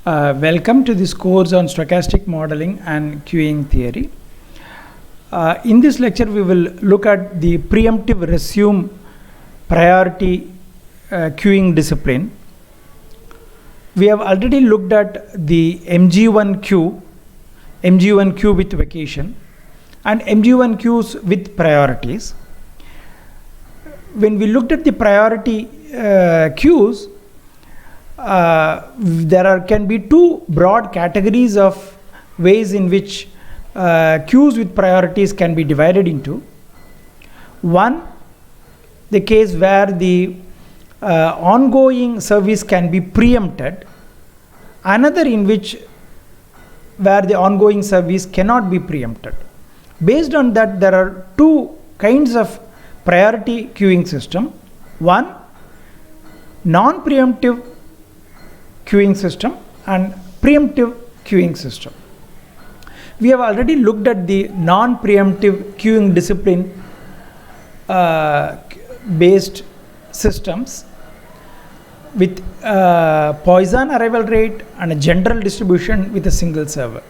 Welcome to this course on stochastic modeling and queuing theory. In this lecture, we will look at the preemptive resume priority queuing discipline. We have already looked at the MG1 queue with vacation, and MG1 queues with priorities. When we looked at the priority queues, there can be two broad categories of ways in which queues with priorities can be divided into. One, the case where the ongoing service can be preempted. Another in which where the ongoing service cannot be preempted. Based on that, there are two kinds of priority queuing system. One, non-preemptive queuing system and preemptive queuing system. We have already looked at the non-preemptive queuing discipline based systems with Poisson arrival rate and a general distribution with a single server.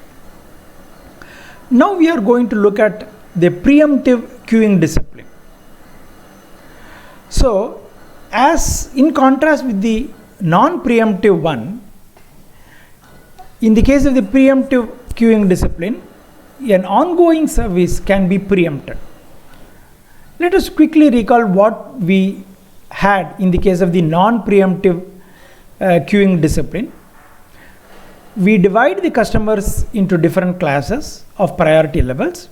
Now we are going to look at the preemptive queuing discipline. So, as in contrast with the non-preemptive one, in the case of the preemptive queuing discipline, an ongoing service can be preempted. Let us quickly recall what we had in the case of the non-preemptive queuing discipline. We divide the customers into different classes of priority levels.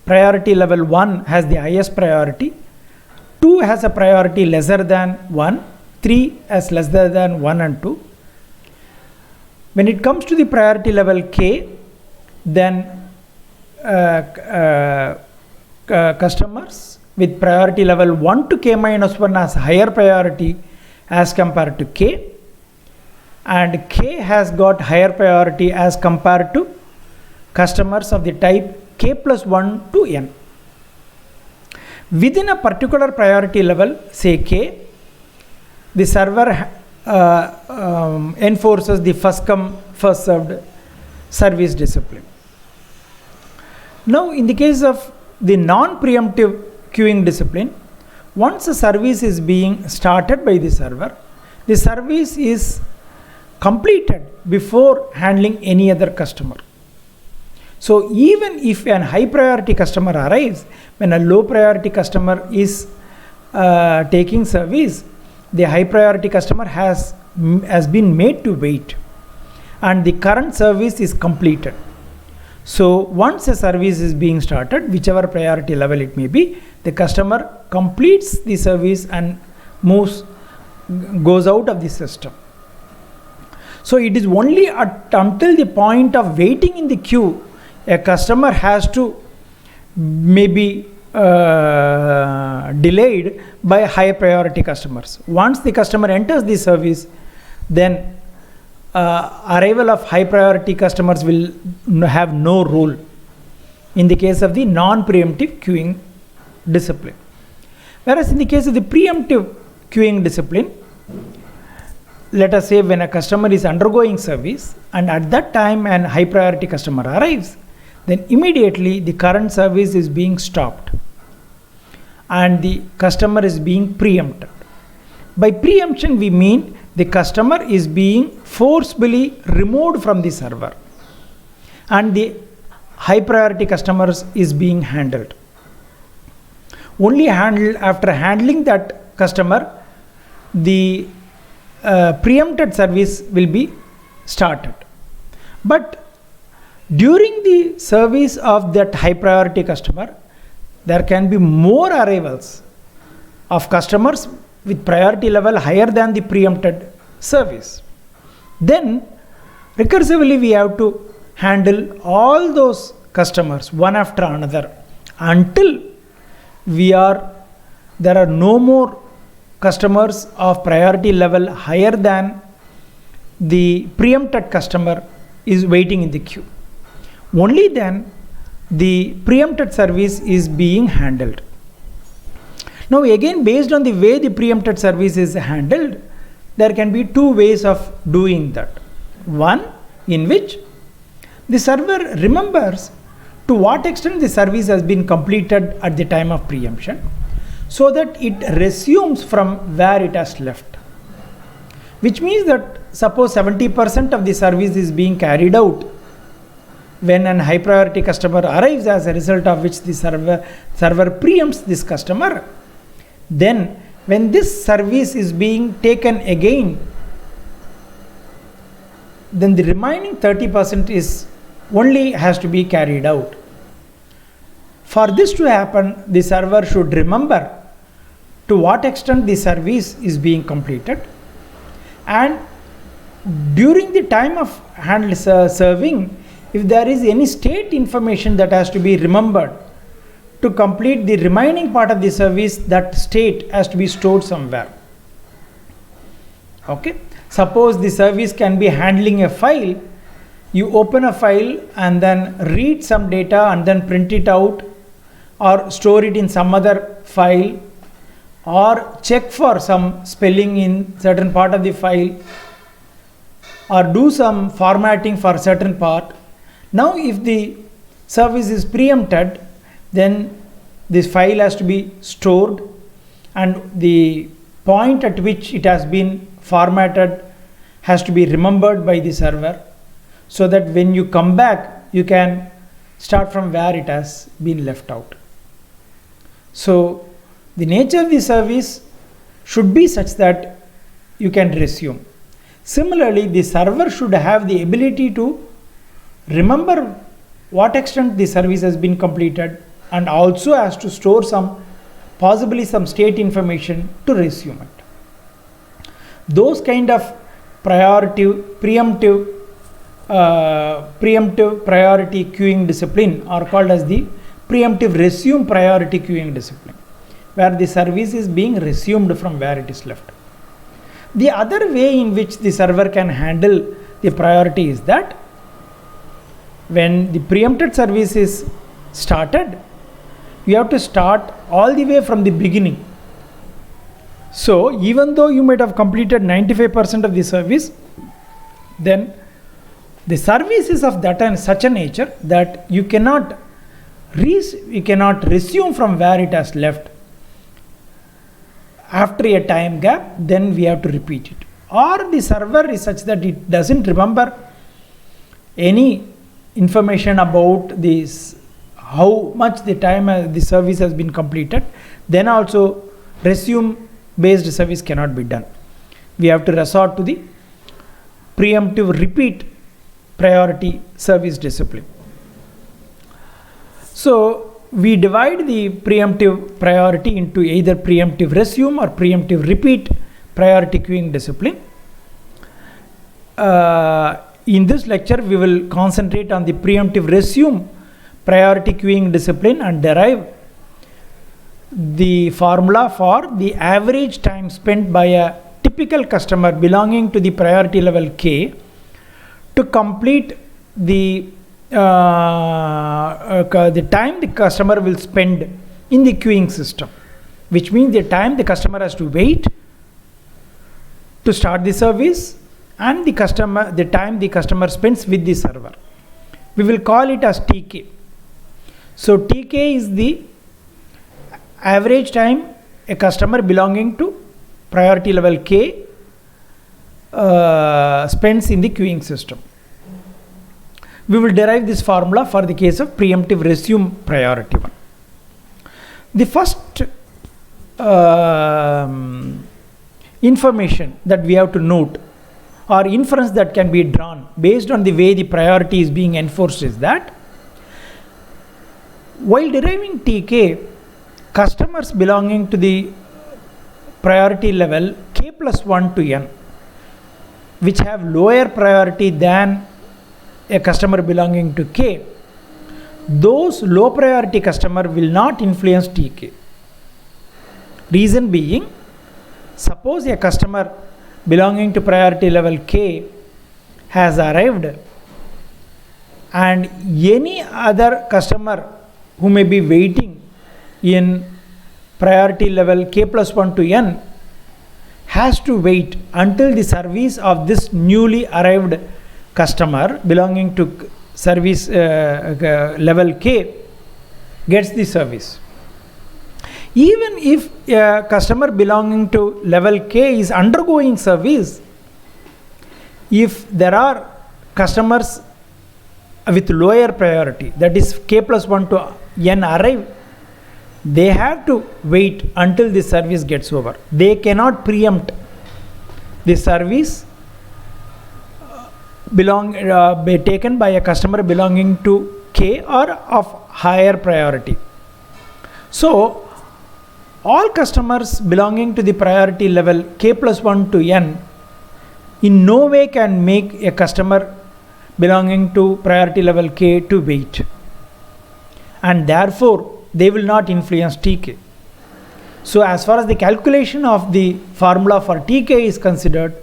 Priority level 1 has the highest priority, 2 has a priority lesser than 1, 3 as lesser than 1 and 2. When it comes to the priority level k, then customers with priority level 1 to k minus 1 has higher priority as compared to k, and k has got higher priority as compared to customers of the type k plus 1 to n. Within a particular priority level, say k, the server enforces the first come first served service discipline. Now in the case of the non-preemptive queuing discipline, once a service is being started by the server, the service is completed before handling any other customer. So even if an high priority customer arrives, when a low priority customer is taking service, the high priority customer has been made to wait and the current service is completed. So once a service is being started, whichever priority level it may be, the customer completes the service and goes out of the system. So it is only until the point of waiting in the queue, a customer has to maybe delayed by high priority customers. Once the customer enters the service, then arrival of high priority customers will have no role in the case of the non-preemptive queuing discipline. Whereas in the case of the preemptive queuing discipline, let us say when a customer is undergoing service and at that time an high priority customer arrives, then immediately the current service is being stopped and the customer is being preempted. By preemption we mean the customer is being forcibly removed from the server and the high priority customers is being handled. Only after handling that customer, the preempted service will be started. But during the service of that high priority customer, there can be more arrivals of customers with priority level higher than the preempted service. Then recursively we have to handle all those customers one after another until there are no more customers of priority level higher than the preempted customer is waiting in the queue. Only then the preempted service is being handled. Now again, based on the way the preempted service is handled, there can be two ways of doing that. One in which the server remembers to what extent the service has been completed at the time of preemption, so that it resumes from where it has left. Which means that suppose 70% of the service is being carried out when an high priority customer arrives, as a result of which the server preempts this customer. Then when this service is being taken again, then the remaining 30% is only has to be carried out. For this to happen, the server should remember to what extent the service is being completed, and during the time of serving, if there is any state information that has to be remembered to complete the remaining part of the service, that state has to be stored somewhere. Okay, suppose the service can be handling a file. You open a file and then read some data and then print it out, or store it in some other file, or check for some spelling in certain part of the file, or do some formatting for certain part. Now if the service is preempted, then this file has to be stored, and the point at which it has been formatted has to be remembered by the server, so that when you come back, you can start from where it has been left out. So the nature of the service should be such that you can resume. Similarly, the server should have the ability to remember what extent the service has been completed, and also has to store possibly some state information to resume it. Those kind of preemptive priority queuing discipline are called as the preemptive resume priority queuing discipline, where the service is being resumed from where it is left. The other way in which the server can handle the priority is that when the preempted service is started, you have to start all the way from the beginning. So even though you might have completed 95% of the service, then the service is of that and such a nature that you cannot resume from where it has left. After a time gap, then we have to repeat it. Or the server is such that it doesn't remember any information about this, how much the time the service has been completed, then also resume based service cannot be done. We have to resort to the preemptive repeat priority service discipline. So we divide the preemptive priority into either preemptive resume or preemptive repeat priority queuing discipline. In this lecture, we will concentrate on the preemptive resume priority queuing discipline and derive the formula for the average time spent by a typical customer belonging to the priority level K to complete the time the customer will spend in the queuing system, which means the time the customer has to wait to start the service and the time the customer spends with the server. We will call it as TK. So TK is the average time a customer belonging to priority level K spends in the queuing system. We will derive this formula for the case of preemptive resume priority one. The first information that we have to note, or inference that can be drawn based on the way the priority is being enforced, is that while deriving TK, customers belonging to the priority level K plus 1 to N, which have lower priority than a customer belonging to K, those low priority customer will not influence TK. Reason being, suppose a customer belonging to priority level K has arrived, and any other customer who may be waiting in priority level K plus 1 to N has to wait until the service of this newly arrived customer belonging to service level K gets the service. Even if a customer belonging to level K is undergoing service, if there are customers with lower priority, that is K plus 1 to N arrive, they have to wait until the service gets over. They cannot preempt the service be taken by a customer belonging to K or of higher priority. So all customers belonging to the priority level K plus 1 to N in no way can make a customer belonging to priority level K to wait, and therefore they will not influence Tk. So as far as the calculation of the formula for Tk is considered,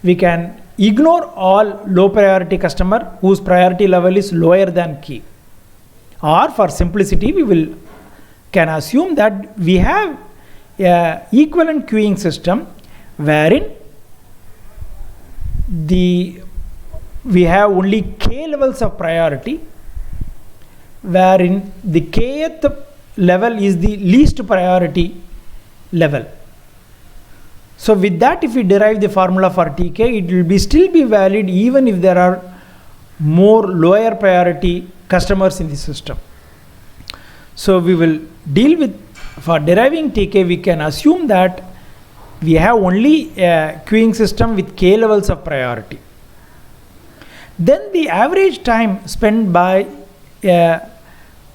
we can ignore all low priority customer whose priority level is lower than K, or for simplicity we can assume that we have a equivalent queuing system wherein we have only K levels of priority, wherein the Kth level is the least priority level. So with that, if we derive the formula for Tk, it will still be valid even if there are more lower priority customers in the system. So we will deal with, for deriving Tk, we can assume that we have only a queuing system with K levels of priority. Then the average time spent by a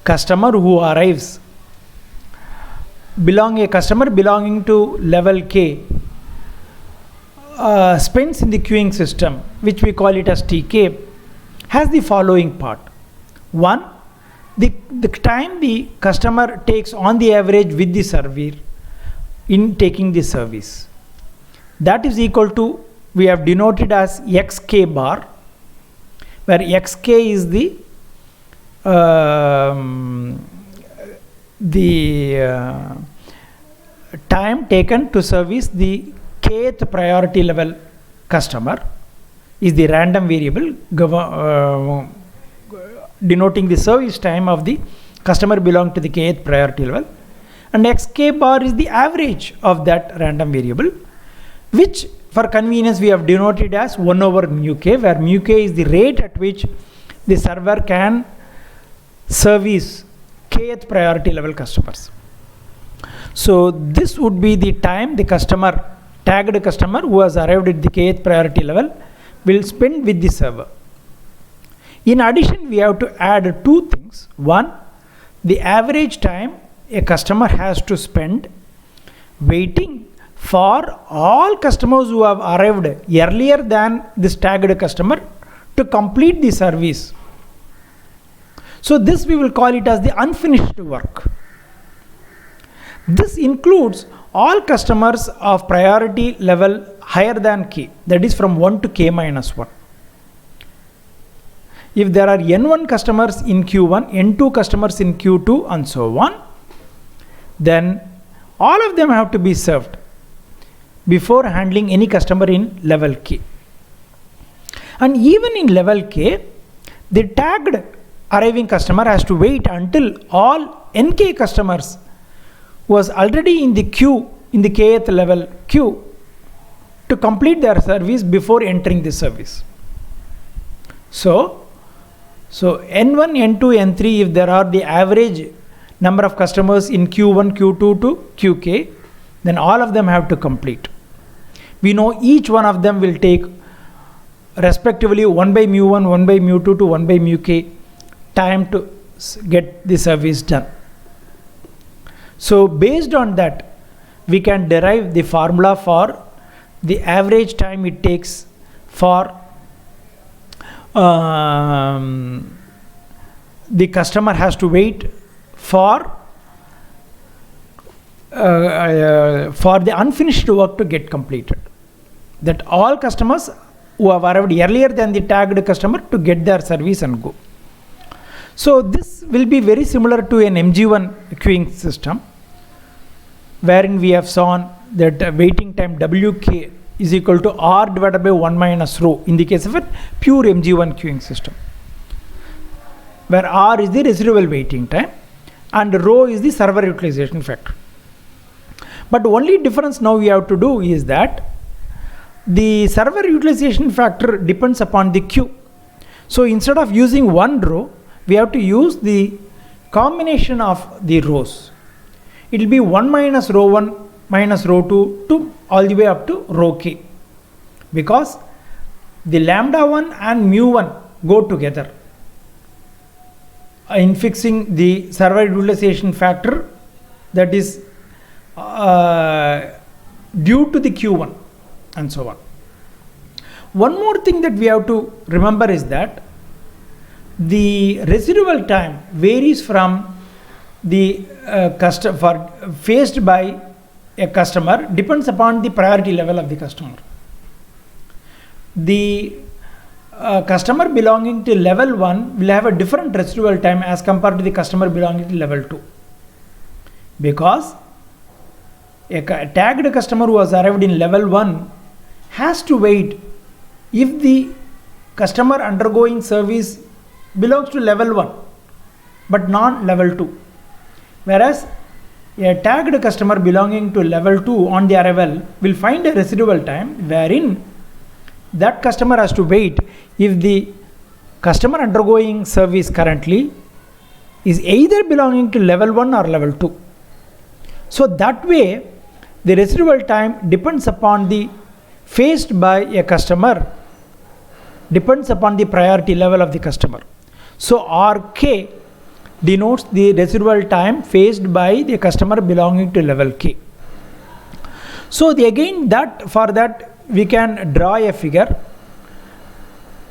customer who arrives, a customer belonging to level K spends in the queuing system, which we call it as Tk, has the following part. One, the time the customer takes on the average with the server in taking the service. That is equal to, we have denoted as xk bar, where xk is the time taken to service the kth priority level customer, is the random variable denoting the service time of the customer belonging to the kth priority level, and xk bar is the average of that random variable, which for convenience we have denoted as 1 over mu k, where mu k is the rate at which the server can service kth priority level customers. So this would be the time the tagged customer who has arrived at the kth priority level will spend with the server. In addition, we have to add two things. One, the average time a customer has to spend waiting for all customers who have arrived earlier than this tagged customer to complete the service. So this we will call it as the unfinished work. This includes all customers of priority level higher than K, that is from 1 to K minus 1. If there are N1 customers in Q1, N2 customers in Q2 and so on, then all of them have to be served before handling any customer in level K. And even in level K, the tagged arriving customer has to wait until all NK customers was already in the queue, in the kth level queue, to complete their service before entering the service. So N1, N2, N3, if there are the average number of customers in Q1, Q2 to Qk, then all of them have to complete. We know each one of them will take respectively 1 by mu1, 1 by mu2 to 1 by mu k time to get the service done. So based on that, we can derive the formula for the average time it takes for the customer has to wait for the unfinished work to get completed. That all customers who have arrived earlier than the tagged customer to get their service and go. So this will be very similar to an MG1 queuing system, wherein we have shown that waiting time Wk is equal to R divided by 1 minus rho in the case of a pure MG1 queuing system, where R is the residual waiting time and rho is the server utilization factor. But only difference now we have to do is that the server utilization factor depends upon the queue. So instead of using one row, we have to use the combination of the rows. It will be 1 minus rho 1 minus rho 2 to all the way up to rho k, because the lambda 1 and mu 1 go together in fixing the server utilization factor that is due to the Q1 and so on. One more thing that we have to remember is that the residual time varies from the customer faced by a customer, depends upon the priority level of the customer. The customer belonging to level 1 will have a different residual time as compared to the customer belonging to level 2, because a tagged customer who has arrived in level 1 has to wait if the customer undergoing service belongs to level 1 but not level 2, whereas a tagged customer belonging to level 2 on the arrival will find a residual time wherein that customer has to wait if the customer undergoing service currently is either belonging to level 1 or level 2. So that way the residual time depends upon the faced by a customer, depends upon the priority level of the customer. So RK denotes the residual time faced by the customer belonging to level K. So again that for that we can draw a figure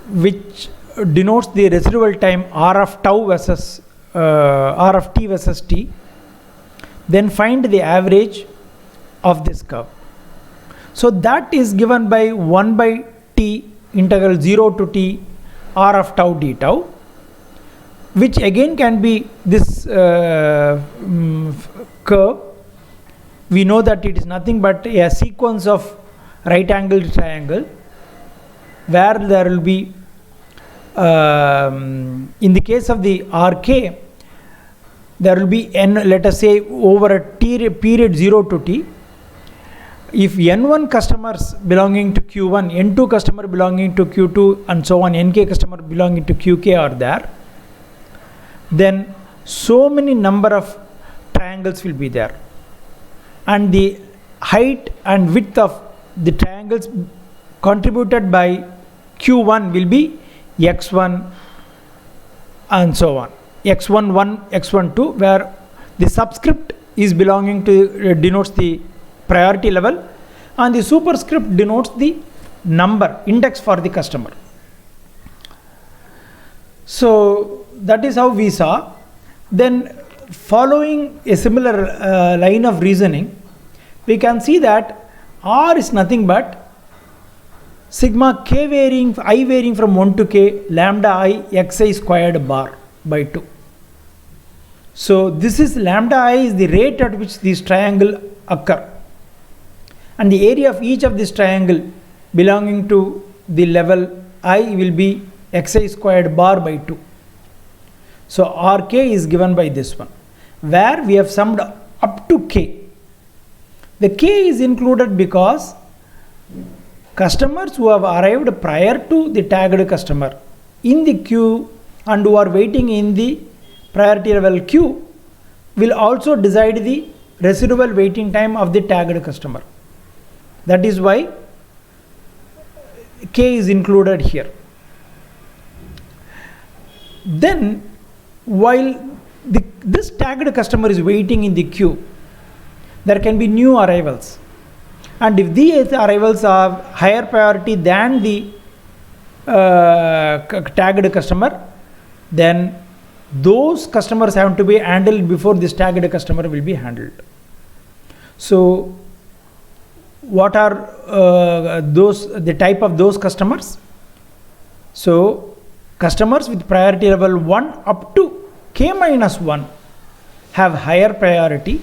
which denotes the residual time R of tau versus R of t versus t, then find the average of this curve. So that is given by 1 by t integral 0 to t R of tau d tau, which again can be this curve. We know that it is nothing but a sequence of right angled triangle where there will be in the case of the RK there will be n, let us say over a period 0 to t, if n1 customers belonging to Q1, n2 customer belonging to Q2 and so on, nk customer belonging to Qk are there, then so many number of triangles will be there, and the height and width of the triangles contributed by Q1 will be x1 and so on, x11, x12, where the subscript is belonging to denotes the priority level and the superscript denotes the number index for the customer. So that is how we saw. Then following a similar line of reasoning, we can see that R is nothing but sigma k varying, I varying from 1 to k lambda I xi squared bar by 2. So this is lambda I is the rate at which this triangle occur, and the area of each of this triangle belonging to the level I will be xi squared bar by 2. So Rk is given by this one, where we have summed up to k. The k is included because customers who have arrived prior to the tagged customer in the queue and who are waiting in the priority level queue will also decide the residual waiting time of the tagged customer. That is why k is included here. Then while this tagged customer is waiting in the queue, there can be new arrivals, and if these arrivals are higher priority than the tagged customer, then those customers have to be handled before this tagged customer will be handled. So what are the type of those customers? So customers with priority level 1 up to k minus 1 have higher priority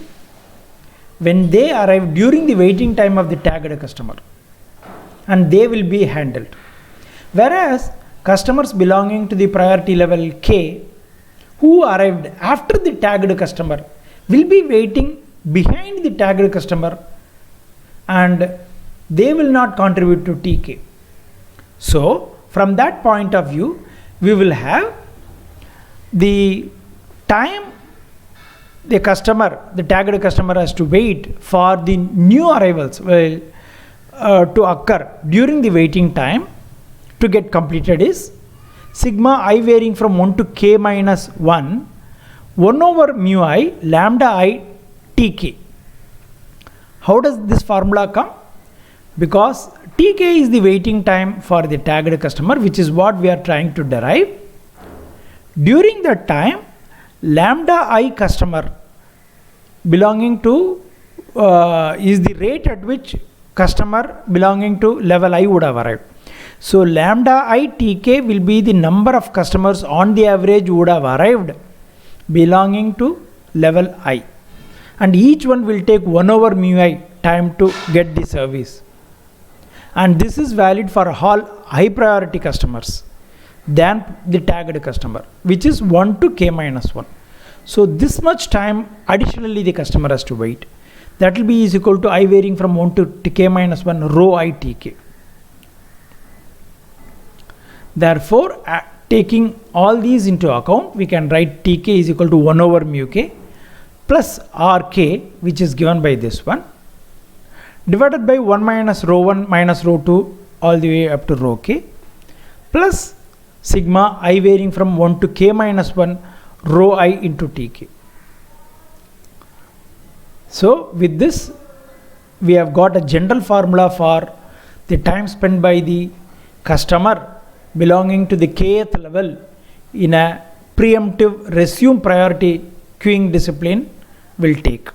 when they arrive during the waiting time of the tagged customer. and they will be handled. Whereas customers belonging to the priority level K who arrived after the tagged customer will be waiting behind the tagged customer and they will not contribute to TK. So from that point of view, we will have the time the tagged customer has to wait for the new arrivals to occur during the waiting time to get completed is sigma I varying from 1 to k minus 1 over mu I lambda I tk. How does this formula come? Because tk is the waiting time for the tagged customer, which is what we are trying to derive. During that time, lambda I customer belonging to is the rate at which customer belonging to level I would have arrived. So lambda I tk will be the number of customers on the average would have arrived belonging to level I, and each one will take 1 over mu I time to get the service, and this is valid for all high priority customers than the tagged customer, which is 1 to k minus 1. So this much time additionally the customer has to wait. That will be is equal to I varying from 1 to k minus 1 rho I tk. Therefore, taking all these into account, we can write tk is equal to 1 over mu k plus rk, which is given by this one, divided by 1 minus rho 1 minus rho 2 all the way up to rho k, plus sigma I varying from 1 to k minus 1 rho I into tk. So with this, we have got a general formula for the time spent by the customer belonging to the kth level in a preemptive resume priority queuing discipline will take.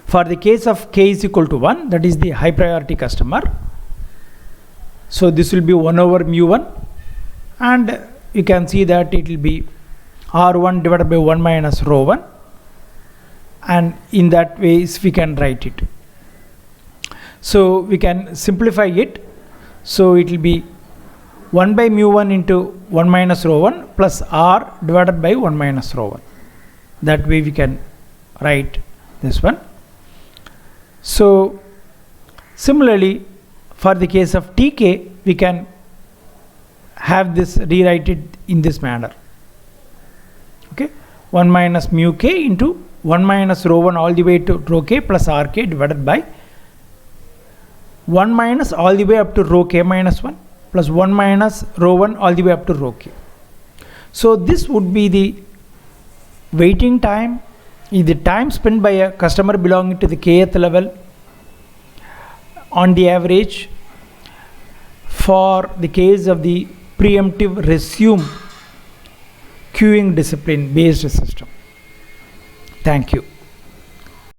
For the case of k is equal to 1, that is the high priority customer, so this will be 1 over mu 1, and you can see that it will be R1 divided by 1 minus rho 1, and in that way we can write it. So we can simplify it, so it will be 1 by mu 1 into 1 minus rho 1 plus R divided by 1 minus rho 1. That way we can write this one. So similarly, for the case of tk, we can have this rewrite it in this manner. Okay, 1 minus mu k into 1 minus rho 1 all the way to rho k plus rk divided by 1 minus all the way up to rho k minus 1 plus 1 minus rho 1 all the way up to rho k. So this would be the waiting time, is the time spent by a customer belonging to the kth level on the average for the case of the preemptive resume queuing discipline based system. Thank you.